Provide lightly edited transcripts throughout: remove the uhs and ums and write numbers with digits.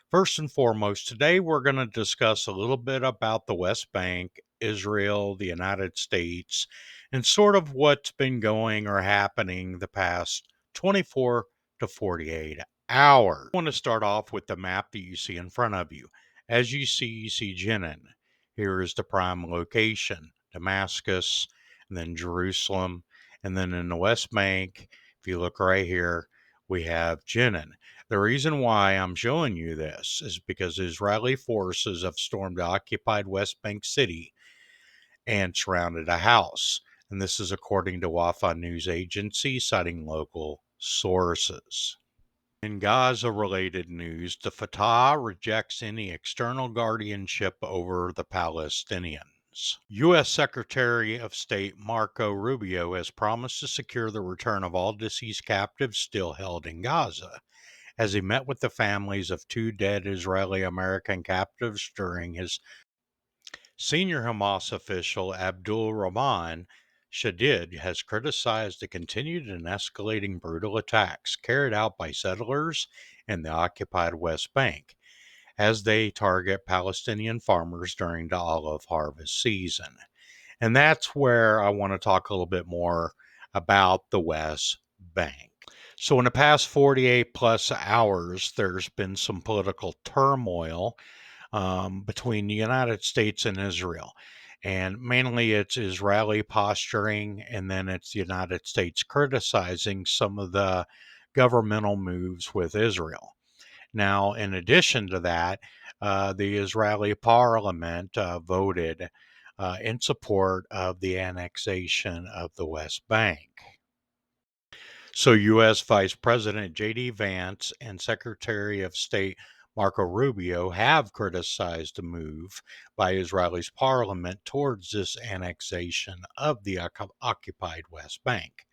First and foremost, today we're going to discuss a little bit about the West Bank, Israel, the United States, and sort of what's been going or happening the past 24 to 48 hours. I want to start off with the map that you see in front of you. As you see Jenin. Here is the prime location, Damascus, and then Jerusalem, and then in the West Bank, if you look right here, we have Jenin. The reason why I'm showing you this is because Israeli forces have stormed the occupied West Bank city and surrounded a house. And this is according to Wafa news agency, citing local sources. In Gaza-related news, the Fatah rejects any external guardianship over the Palestinians. U.S. Secretary of State Marco Rubio has promised to secure the return of all deceased captives still held in Gaza, as he met with the families of two dead Israeli American captives during his senior Hamas official Abdul Rahman Shadid has criticized the continued and escalating brutal attacks carried out by settlers in the occupied West Bank as they target Palestinian farmers during the olive harvest season. And that's where I want to talk a little bit more about the West Bank. So, in the past 48 plus hours, there's been some political turmoil between the United States and Israel. And mainly it's Israeli posturing, and then it's the United States criticizing some of the governmental moves with Israel. Now, in addition to that, the Israeli parliament voted in support of the annexation of the West Bank. So, U.S. Vice President J.D. Vance and Secretary of State Marco Rubio have criticized the move by Israel's parliament towards this annexation of the occupied West Bank.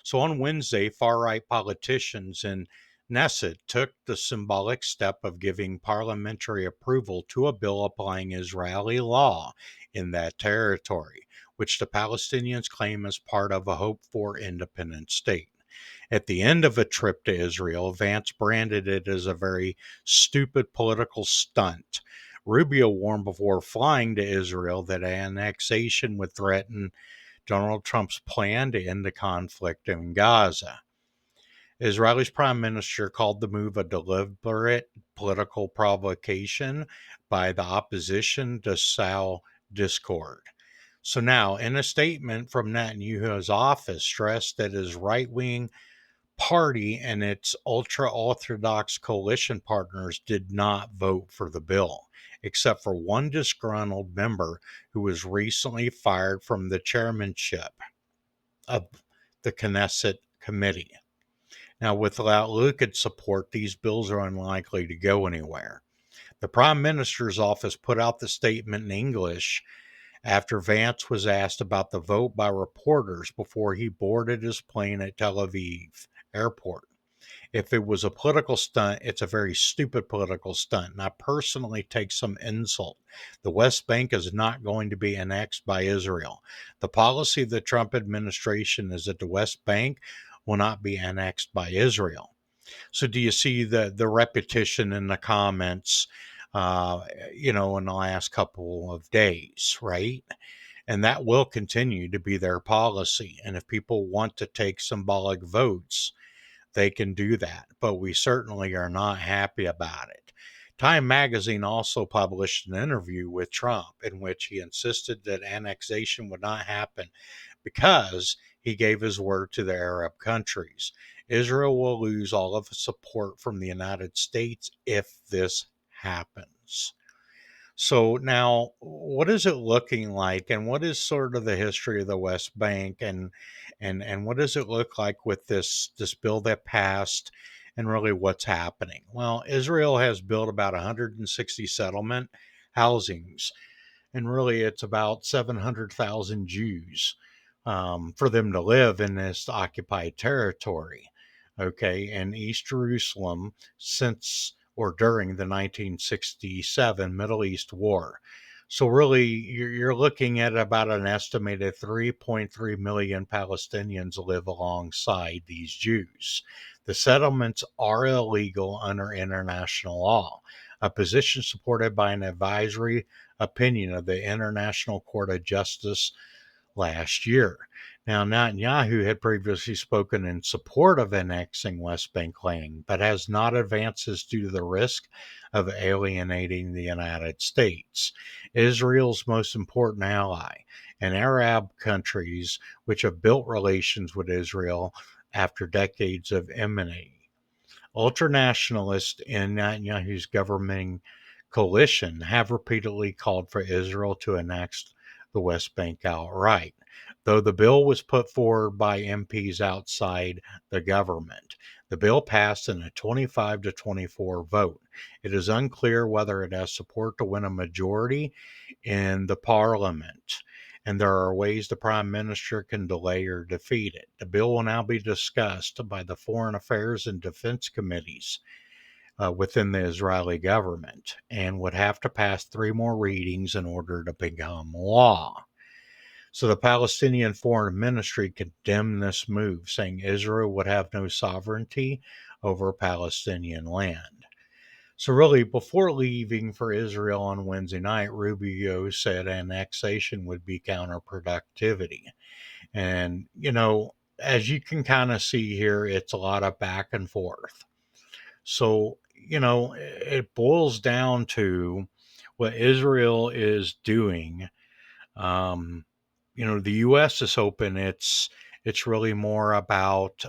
So, on Wednesday, far right politicians in Knesset took the symbolic step of giving parliamentary approval to a bill applying Israeli law in that territory, which the Palestinians claim as part of a hoped for independent state. At the end of a trip to Israel, Vance branded it as a very stupid political stunt. Rubio warned before flying to Israel that annexation would threaten Donald Trump's plan to end the conflict in Gaza. Israel's prime minister called the move a deliberate political provocation by the opposition to sow discord. So now, in a statement from Netanyahu's office, stressed that his right-wing party and its ultra-Orthodox coalition partners did not vote for the bill, except for one disgruntled member who was recently fired from the chairmanship of the Knesset committee. Now, without Likud support, these bills are unlikely to go anywhere. The Prime Minister's office put out the statement in English after Vance was asked about the vote by reporters before he boarded his plane at Tel Aviv airport. If it was a political stunt, it's a very stupid political stunt, and I personally take some insult. The West Bank is not going to be annexed by Israel. The policy of the Trump administration is that the West Bank will not be annexed by Israel. So do you see the repetition in the comments, in the last couple of days, right? And that will continue to be their policy. And if people want to take symbolic votes, they can do that. But we certainly are not happy about it. Time magazine also published an interview with Trump in which he insisted that annexation would not happen because he gave his word to the Arab countries. Israel will lose all of its support from the United States if this happens. So now, what is it looking like, and what is sort of the history of the West Bank, and what does it look like with this bill that passed, and really what's happening? Well, Israel has built about 160 settlement housings, and really it's about 700,000 Jews for them to live in this occupied territory. Okay, in East Jerusalem since or during the 1967 Middle East War. So really, you're looking at about an estimated 3.3 million Palestinians live alongside these Jews. The settlements are illegal under international law, a position supported by an advisory opinion of the International Court of Justice last year. Now, Netanyahu had previously spoken in support of annexing West Bank land, but has not advanced this due to the risk of alienating the United States, Israel's most important ally, and Arab countries which have built relations with Israel after decades of enmity. Ultranationalists in Netanyahu's governing coalition have repeatedly called for Israel to annex the West Bank outright, though the bill was put forward by MPs outside the government. The bill passed in a 25-24 vote. It is unclear whether it has support to win a majority in the parliament, and there are ways the prime minister can delay or defeat it. The bill will now be discussed by the Foreign Affairs and Defense Committees within the Israeli government and would have to pass 3 more readings in order to become law. So the Palestinian Foreign Ministry condemned this move, saying Israel would have no sovereignty over Palestinian land. So really, before leaving for Israel on Wednesday night, Rubio said annexation would be counterproductivity. And, as you can kind of see here, it's a lot of back and forth. So, it boils down to what Israel is doing. The U.S. is hoping it's really more about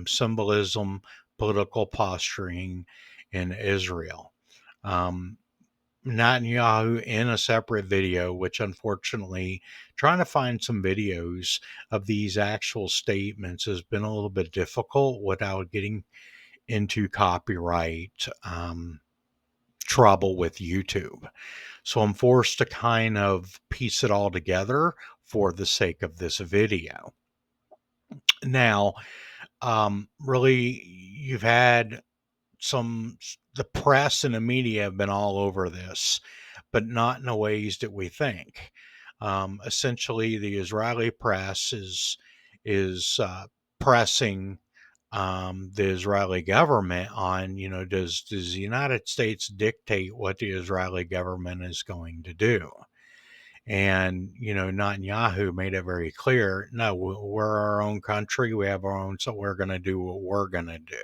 symbolism, political posturing in Israel. Um, Netanyahu in a separate video, which unfortunately trying to find some videos of these actual statements has been a little bit difficult without getting into copyright trouble with YouTube. So I'm forced to kind of piece it all together for the sake of this video. Now, really, you've had the press and the media have been all over this, but not in the ways that we think. Essentially, the Israeli press is pressing the Israeli government on, does the United States dictate what the Israeli government is going to do? And, Netanyahu made it very clear, no, we're our own country. We have our own, so we're going to do what we're going to do.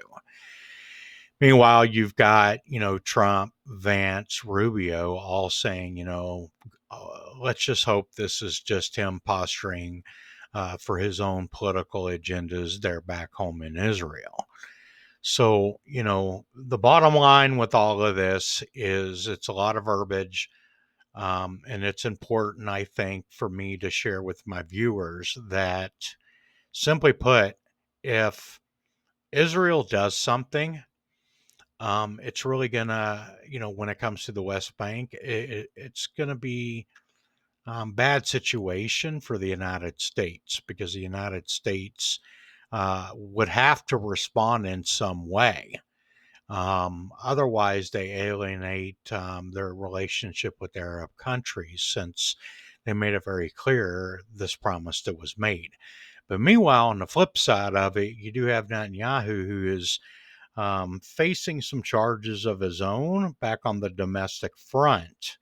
Meanwhile, you've got, Trump, Vance, Rubio all saying, let's just hope this is just him posturing for his own political agendas there back home in Israel. So, the bottom line with all of this is it's a lot of verbiage. And it's important, I think, for me to share with my viewers that, simply put, if Israel does something, it's really gonna, when it comes to the West Bank, it's gonna be bad situation for the United States, because the United States would have to respond in some way. Otherwise, they alienate their relationship with Arab countries, since they made it very clear this promise that was made. But meanwhile, on the flip side of it, you do have Netanyahu, who is facing some charges of his own back on the domestic front.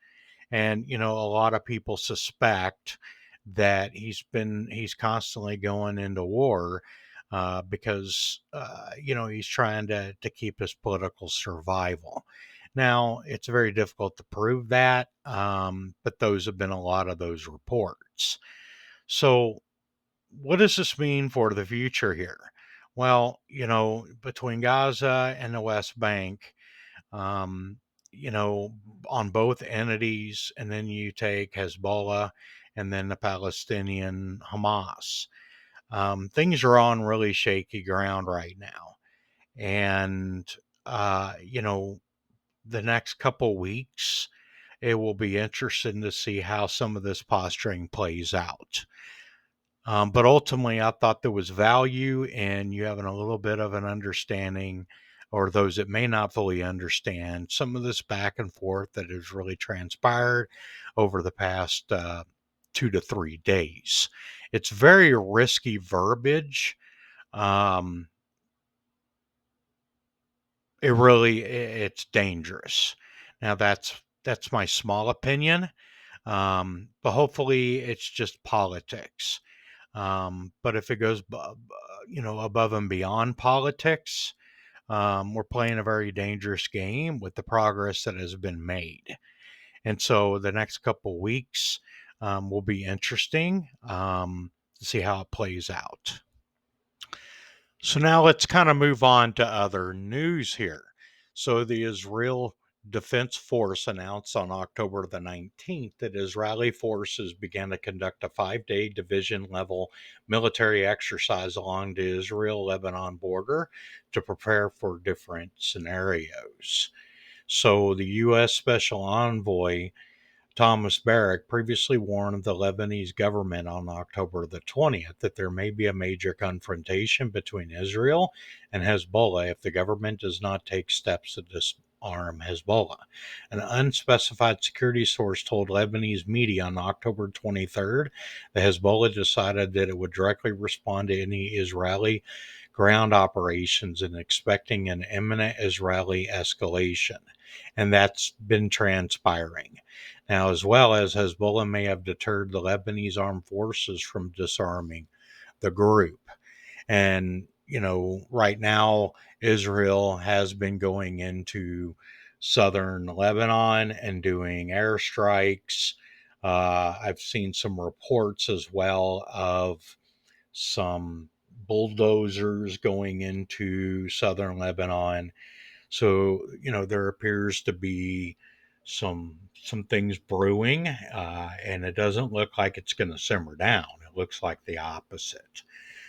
And, a lot of people suspect that he's constantly going into war because, he's trying to keep his political survival. Now, it's very difficult to prove that, but those have been a lot of those reports. So, what does this mean for the future here? Well, between Gaza and the West Bank, um, you know, on both entities, and then you take Hezbollah and then the Palestinian Hamas. Things are on really shaky ground right now. And, uh, you know, the next couple weeks, it will be interesting to see how some of this posturing plays out. But ultimately, I thought there was value in you having a little bit of an understanding or those that may not fully understand some of this back and forth that has really transpired over the past 2 to 3 days. It's very risky verbiage. Um, it's dangerous. Now that's my small opinion, but hopefully it's just politics. But if it goes, above and beyond politics, we're playing a very dangerous game with the progress that has been made. And so the next couple weeks will be interesting to see how it plays out. So now let's kind of move on to other news here. So the Israel Defense Force announced on October the 19th that Israeli forces began to conduct a 5-day division level military exercise along the Israel Lebanon border to prepare for different scenarios. So the U.S. Special Envoy Thomas Barrack previously warned the Lebanese government on October the 20th that there may be a major confrontation between Israel and Hezbollah if the government does not take steps to disarm Hezbollah. An unspecified security source told Lebanese media on October 23rd that Hezbollah decided that it would directly respond to any Israeli ground operations and expecting an imminent Israeli escalation. And that's been transpiring. Now, as well as Hezbollah may have deterred the Lebanese armed forces from disarming the group. And, right now, Israel has been going into southern Lebanon and doing airstrikes. I've seen some reports as well of some bulldozers going into southern Lebanon. So, there appears to be some things brewing, and it doesn't look like it's going to simmer down. It looks like the opposite.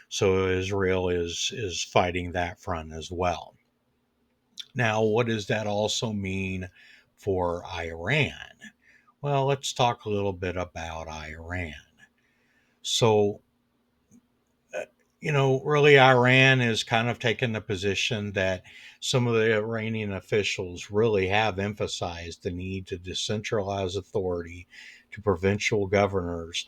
So Israel is fighting that front as well. Now, what does that also mean for Iran? Well, let's talk a little bit about Iran. So, really, Iran has kind of taken the position that some of the Iranian officials really have emphasized the need to decentralize authority to provincial governors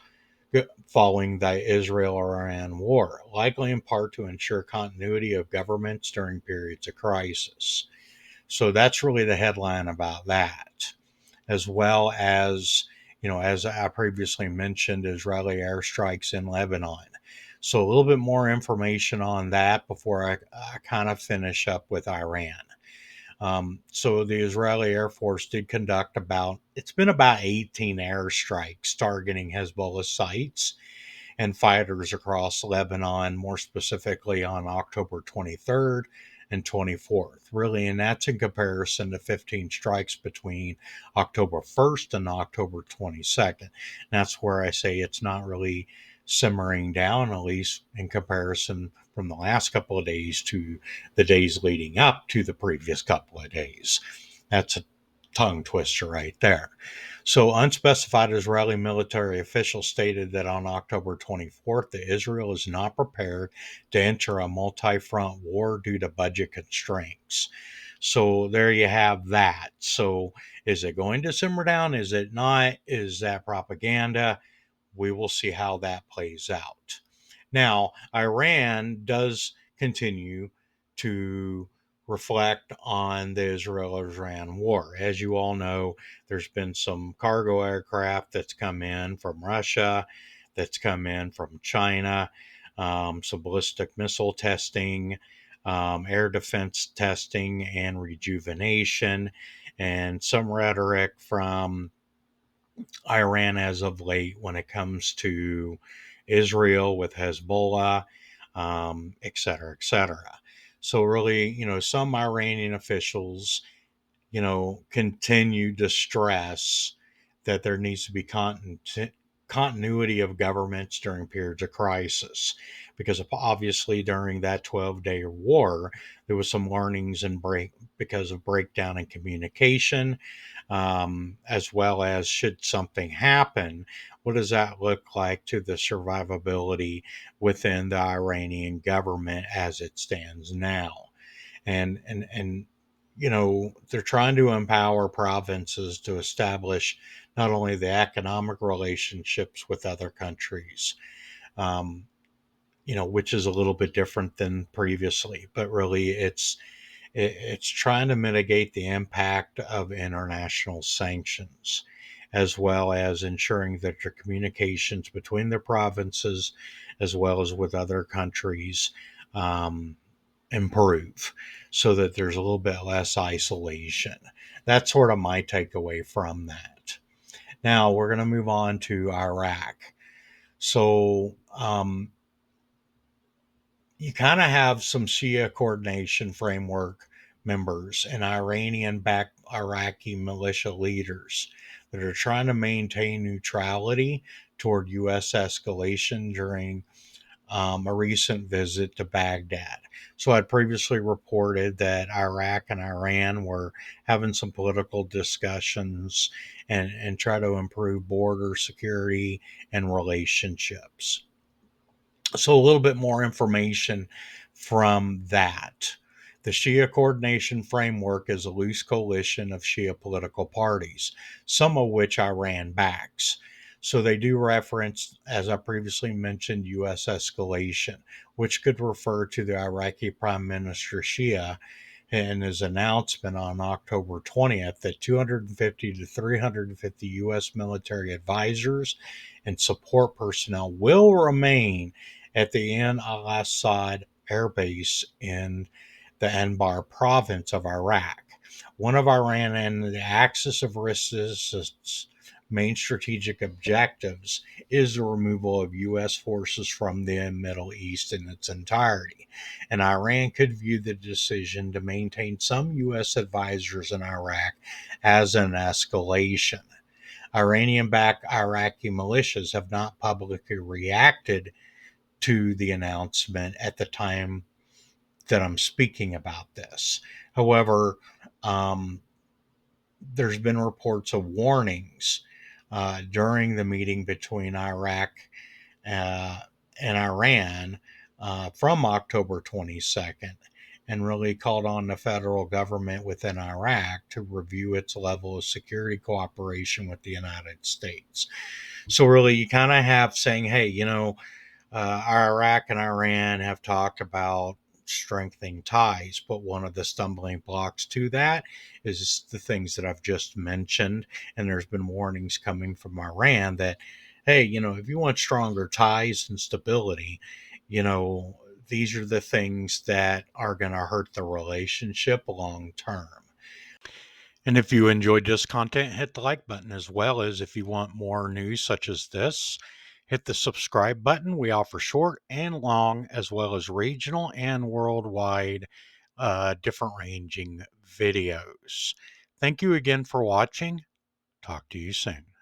following the Israel-Iran war, likely in part to ensure continuity of governments during periods of crisis. So that's really the headline about that, as well as, as I previously mentioned, Israeli airstrikes in Lebanon. So a little bit more information on that before I kind of finish up with Iran. So the Israeli Air Force did conduct it's been about 18 airstrikes targeting Hezbollah sites and fighters across Lebanon, more specifically on October 23rd and 24th. Really, and that's in comparison to 15 strikes between October 1st and October 22nd. That's where I say it's not really simmering down, at least in comparison from the last couple of days to the days leading up to the previous couple of days. That's a tongue twister right there. So, unspecified Israeli military officials stated that on October 24th, that Israel is not prepared to enter a multi front war due to budget constraints. So, there you have that. So, is it going to simmer down? Is it not? Is that propaganda? We will see how that plays out. Now, Iran does continue to reflect on the Israel-Iran war. As you all know, there's been some cargo aircraft that's come in from Russia, that's come in from China, some ballistic missile testing, air defense testing, and rejuvenation, and some rhetoric from Iran as of late when it comes to Israel with Hezbollah, et cetera, et cetera. So, really, some Iranian officials, continue to stress that there needs to be continuity of governments during periods of crisis. Because obviously, during that 12-day war, there was some learnings and because of breakdown in communication, as well as should something happen, what does that look like to the survivability within the Iranian government as it stands now? And they're trying to empower provinces to establish not only the economic relationships with other countries, um, which is a little bit different than previously, but really it's trying to mitigate the impact of international sanctions, as well as ensuring that the communications between the provinces, as well as with other countries, um, improve, so that there's a little bit less isolation. That's sort of my takeaway from that. Now we're going to move on to Iraq. So, you kind of have some Shia coordination framework members and Iranian backed Iraqi militia leaders that are trying to maintain neutrality toward U.S. escalation during a recent visit to Baghdad. So I'd previously reported that Iraq and Iran were having some political discussions and try to improve border security and relationships. So a little bit more information from that. The Shia Coordination Framework is a loose coalition of Shia political parties, some of which Iran backs. So they do reference, as I previously mentioned, U.S. escalation, which could refer to the Iraqi Prime Minister Shia in his announcement on October 20th that 250 to 350 U.S. military advisors and support personnel will remain at the Ain al Assad Air Base in the Anbar province of Iraq. One of Iran and the axis of resistance main strategic objectives is the removal of U.S. forces from the Middle East in its entirety, and Iran could view the decision to maintain some U.S. advisors in Iraq as an escalation. Iranian backed Iraqi militias have not publicly reacted to the announcement at the time that I'm speaking about this. However, um, there's been reports of warnings during the meeting between Iraq uh, and Iran from October 22nd, and really called on the federal government within Iraq to review its level of security cooperation with the United States. So, really, you kind of have saying, hey, Iraq and Iran have talked about strengthening ties, but one of the stumbling blocks to that is the things that I've just mentioned. And there's been warnings coming from Iran that, hey, if you want stronger ties and stability, you know, these are the things that are going to hurt the relationship long term. And if you enjoyed this content, hit the like button, as well as if you want more news such as this, hit the subscribe button. We offer short and long, as well as regional and worldwide, different ranging videos. Thank you again for watching. Talk to you soon.